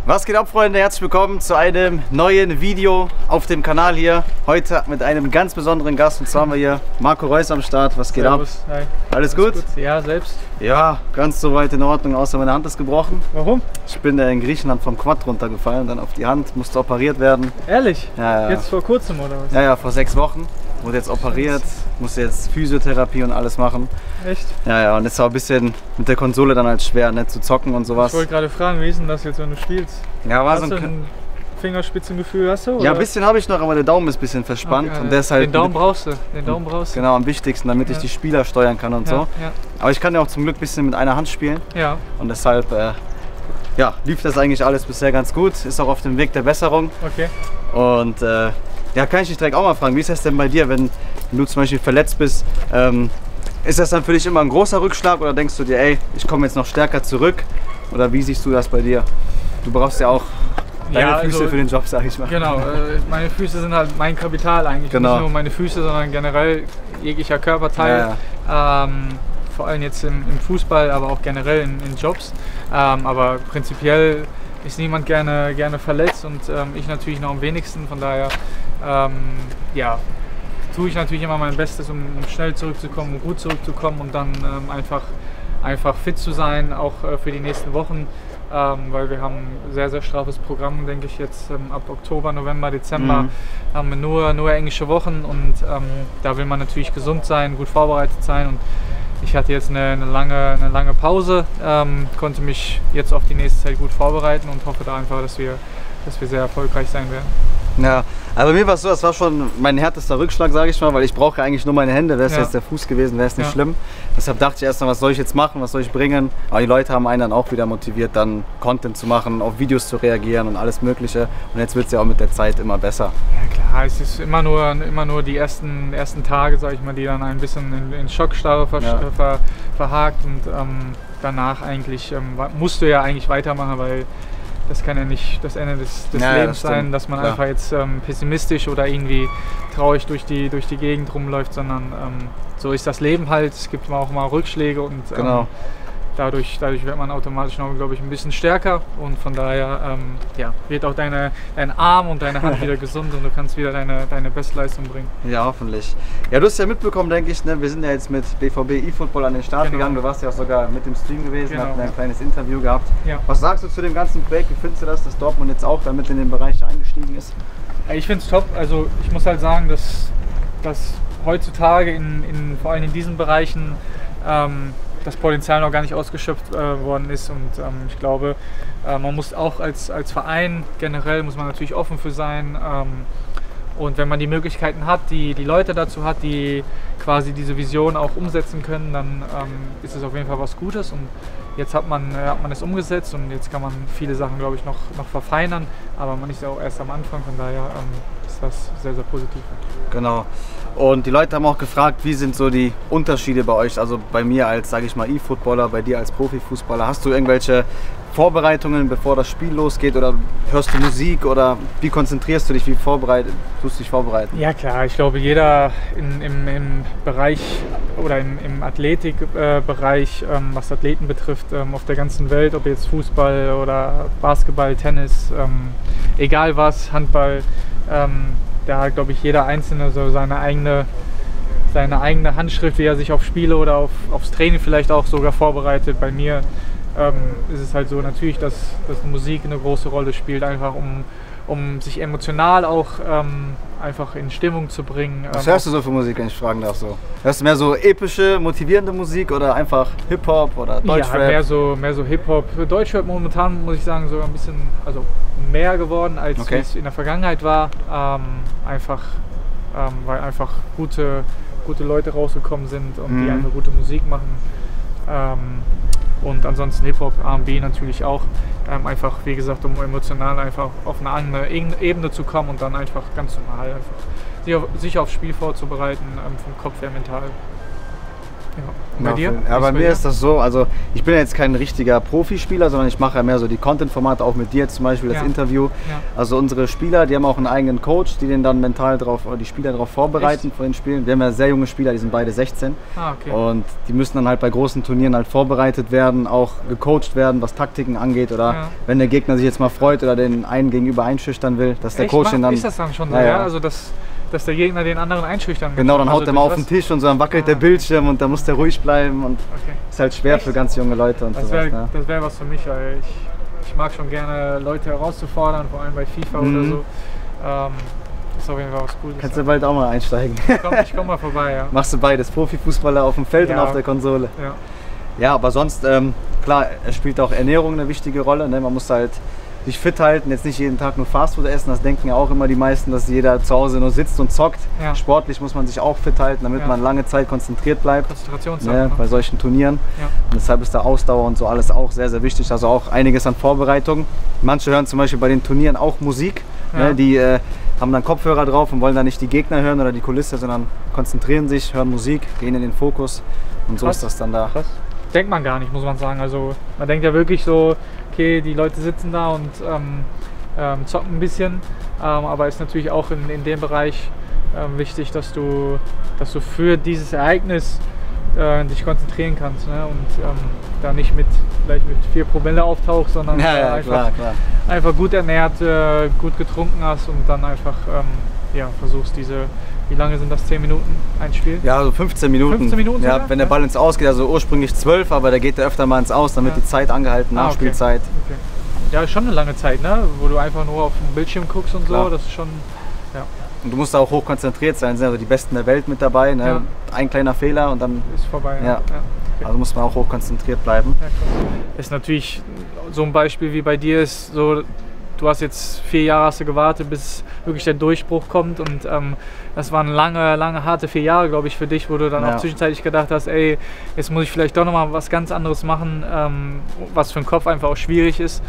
Was geht ab, Freunde? Herzlich willkommen zu einem neuen Video auf dem Kanal hier. Heute mit einem ganz besonderen Gast, und zwar haben wir hier Marco Reus am Start. Was geht Servus. ab? Hi. Alles gut? Ja, selbst. Ja, ganz soweit in Ordnung, außer meine Hand ist gebrochen. Warum? Ich bin in Griechenland vom Quad runtergefallen, dann auf die Hand, musste operiert werden. Ehrlich? Ja. Jetzt vor kurzem oder was? Ja, vor 6 Wochen. Wurde jetzt operiert, musste jetzt Physiotherapie und alles machen. Echt? Ja, und es war ein bisschen mit der Konsole dann halt schwer, ne, zu zocken und sowas. Ich wollte gerade fragen, wie ist denn das jetzt, wenn du spielst? Ja, war Hast so du ein Fingerspitzengefühl, hast du? Oder? Ja, ein bisschen habe ich noch, aber der Daumen ist ein bisschen verspannt. Okay, und der ist halt den Daumen brauchst du. Den Daumen brauchst du. Genau, am wichtigsten, damit ich die Spieler steuern kann und so. Ja. Aber ich kann ja auch zum Glück ein bisschen mit einer Hand spielen. Ja. Und deshalb ja, lief das eigentlich alles bisher ganz gut. Ist auch auf dem Weg der Besserung. Okay. Und ja, kann ich dich direkt auch mal fragen, wie ist das denn bei dir, wenn du zum Beispiel verletzt bist? Ist das dann für dich immer ein großer Rückschlag oder denkst du dir, ey, ich komme jetzt noch stärker zurück? Oder wie siehst du das bei dir? Du brauchst ja auch deine Füße für den Job, sag ich mal. Genau, meine Füße sind halt mein Kapital eigentlich. Genau. Nicht nur meine Füße, sondern generell jeglicher Körperteil. Ja. Vor allem jetzt im Fußball, aber auch generell in Jobs. Aber prinzipiell ist niemand gerne verletzt und ich natürlich noch am wenigsten. Von daher ja, tue ich natürlich immer mein Bestes, um schnell zurückzukommen, um gut zurückzukommen und dann einfach fit zu sein, auch für die nächsten Wochen. Weil wir haben ein sehr, sehr straffes Programm, denke ich, jetzt ab Oktober, November, Dezember haben wir nur englische Wochen und da will man natürlich gesund sein, gut vorbereitet sein und ich hatte jetzt eine lange Pause, konnte mich jetzt auf die nächste Zeit gut vorbereiten und hoffe da einfach, dass wir sehr erfolgreich sein werden. Ja, aber bei mir war es so, das war schon mein härtester Rückschlag, sage ich mal, weil ich brauche ja eigentlich nur meine Hände, wäre es jetzt der Fuß gewesen, wäre es nicht schlimm. Deshalb dachte ich erst mal, was soll ich jetzt machen, was soll ich bringen? Aber die Leute haben einen dann auch wieder motiviert, dann Content zu machen, auf Videos zu reagieren und alles Mögliche. Und jetzt wird es ja auch mit der Zeit immer besser. Ja klar, es ist immer nur die ersten Tage, sage ich mal, die dann ein bisschen in Schockstarre verhakt und danach eigentlich musst du ja eigentlich weitermachen, weil das kann ja nicht das Ende des Lebens sein, dass man einfach jetzt pessimistisch oder irgendwie traurig durch die Gegend rumläuft, sondern so ist das Leben halt. Es gibt auch mal Rückschläge und dadurch wird man automatisch noch, glaube ich, ein bisschen stärker und von daher ja, wird auch dein Arm und deine Hand wieder gesund und du kannst wieder deine Bestleistung bringen. Ja, hoffentlich. Ja, du hast ja mitbekommen, denke ich, ne? Wir sind ja jetzt mit BVB eFootball an den Start gegangen. Du warst ja auch sogar mit dem Stream gewesen, hatten ein kleines Interview gehabt. Ja. Was sagst du zu dem ganzen Projekt? Wie findest du das, dass Dortmund jetzt auch damit in den Bereich eingestiegen ist? Ich finde es top. Also ich muss halt sagen, dass heutzutage vor allem in diesen Bereichen das Potenzial noch gar nicht ausgeschöpft worden ist und ich glaube, man muss auch als Verein generell muss man natürlich offen für sein und wenn man die Möglichkeiten hat, die Leute dazu hat, die quasi diese Vision auch umsetzen können, dann ist es auf jeden Fall was Gutes und jetzt hat man es umgesetzt und jetzt kann man viele Sachen, glaube ich, noch verfeinern, aber man ist ja auch erst am Anfang, von daher ist das sehr, sehr positiv. Genau. Und die Leute haben auch gefragt, wie sind so die Unterschiede bei euch, also bei mir als, sage ich mal, E-Footballer, bei dir als Profifußballer. Hast du irgendwelche Vorbereitungen, bevor das Spiel losgeht oder hörst du Musik oder wie konzentrierst du dich, tust du dich vorbereiten? Ja klar, ich glaube jeder im Bereich oder im Athletikbereich, was Athleten betrifft, auf der ganzen Welt, ob jetzt Fußball oder Basketball, Tennis, egal was, Handball, da hat, glaube ich, jeder Einzelne so seine eigene Handschrift, wie er sich auf Spiele oder aufs Training vielleicht auch sogar vorbereitet. Bei mir ist es halt so natürlich, dass Musik eine große Rolle spielt, einfach um sich emotional auch einfach in Stimmung zu bringen. Was hörst du so für Musik, wenn ich fragen darf? So? Hörst du mehr so epische, motivierende Musik oder einfach Hip-Hop oder Deutschrap? Ja, mehr so Hip-Hop. Deutschrap momentan, muss ich sagen, sogar ein bisschen mehr geworden, als es in der Vergangenheit war. Weil einfach gute Leute rausgekommen sind und die einfach gute Musik machen. Und ansonsten Hip-Hop, R&B natürlich auch. Einfach, wie gesagt, um emotional einfach auf eine andere Ebene zu kommen und dann einfach ganz normal einfach sich aufs Spiel vorzubereiten, vom Kopf her mental. Ja. Bei dir? Ja, bei mir ist das so, also ich bin jetzt kein richtiger Profispieler, sondern ich mache ja mehr so die Content-Formate, auch mit dir zum Beispiel, das Interview. Ja. Also unsere Spieler, die haben auch einen eigenen Coach, die den dann mental drauf, oder die Spieler darauf vorbereiten vor den Spielen. Wir haben ja sehr junge Spieler, die sind beide 16. Okay. Und die müssen dann halt bei großen Turnieren halt vorbereitet werden, auch gecoacht werden, was Taktiken angeht, oder wenn der Gegner sich jetzt mal freut oder den einen gegenüber einschüchtern will, dass der Coach den dann... Ist das dann schon so, ja? Also dass der Gegner den anderen einschüchtern will. Genau, dann haut er mal auf den Tisch und so, dann wackelt der Bildschirm und dann muss der ruhig bleiben und ist halt schwer für ganz junge Leute und das sowas. Das wäre was für mich, weil ich mag schon gerne Leute herauszufordern, vor allem bei FIFA oder so. Ist auf jeden Fall was Cooles. Kannst du bald auch mal einsteigen. Ich komm mal vorbei, ja. Machst du beides, Profifußballer auf dem Feld und auf der Konsole. Ja, aber sonst, klar, es spielt auch Ernährung eine wichtige Rolle. Ne? Man muss halt sich fit halten, jetzt nicht jeden Tag nur Fastfood essen, das denken ja auch immer die meisten, dass jeder zu Hause nur sitzt und zockt. Ja. Sportlich muss man sich auch fit halten, damit man lange Zeit konzentriert bleibt. Konzentrationszeit, ne? Bei solchen Turnieren. Ja. Und deshalb ist der Ausdauer und so alles auch sehr, sehr wichtig, also auch einiges an Vorbereitung. Manche hören zum Beispiel bei den Turnieren auch Musik, ne? Die haben dann Kopfhörer drauf und wollen dann nicht die Gegner hören oder die Kulisse, sondern konzentrieren sich, hören Musik, gehen in den Fokus und so ist das dann da. Krass. Denkt man gar nicht, muss man sagen. Also man denkt ja wirklich so, okay, die Leute sitzen da und zocken ein bisschen, aber ist natürlich auch in dem Bereich wichtig, dass du für dieses Ereignis dich konzentrieren kannst, ne? Und da nicht vielleicht mit 4 Promille auftauchst, sondern einfach gut ernährt, gut getrunken hast und dann einfach versuchst wie lange sind das? 10 Minuten ein Spiel? Ja, so 15 Minuten. 15 Minuten ja, wenn der Ball ins Aus geht, also ursprünglich 12, aber der geht ja öfter mal ins Aus, dann wird die Zeit angehalten, Nachspielzeit. Okay. Ja, ist schon eine lange Zeit, ne? Wo du einfach nur auf den Bildschirm guckst und so, das ist schon, Und du musst da auch hoch konzentriert sein, sind also die Besten der Welt mit dabei, ne? Ja. Ein kleiner Fehler und dann ist vorbei. Ja. Okay. Also muss man auch hoch konzentriert bleiben. Ja, ist natürlich so ein Beispiel wie bei dir ist so, du hast jetzt 4 Jahre gewartet, bis wirklich der Durchbruch kommt und das waren lange, harte 4 Jahre, glaube ich, für dich, wo du dann auch zwischenzeitlich gedacht hast, ey, jetzt muss ich vielleicht doch nochmal was ganz anderes machen, was für den Kopf einfach auch schwierig ist.